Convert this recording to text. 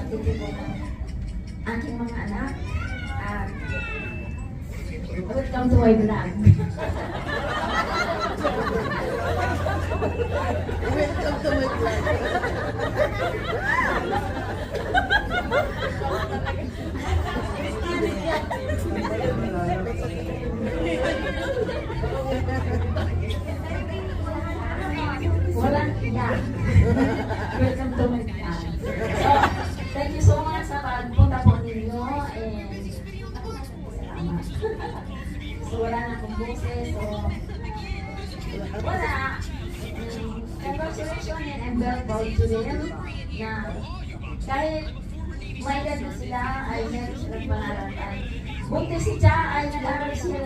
pagtitipon ng aking mga anak. At welcome to my vlog. Welcome to my vlog. Walang iyak. Welcome to my vlog. So, thank you so much sa pagpunta po ninyo. And salamat. So, wala na akong boses. So, wala. Congratulations and I'm very proud to them na kahit may edad na sila ay meron silang pangarap. Buti si Cha ay nag-aaral siya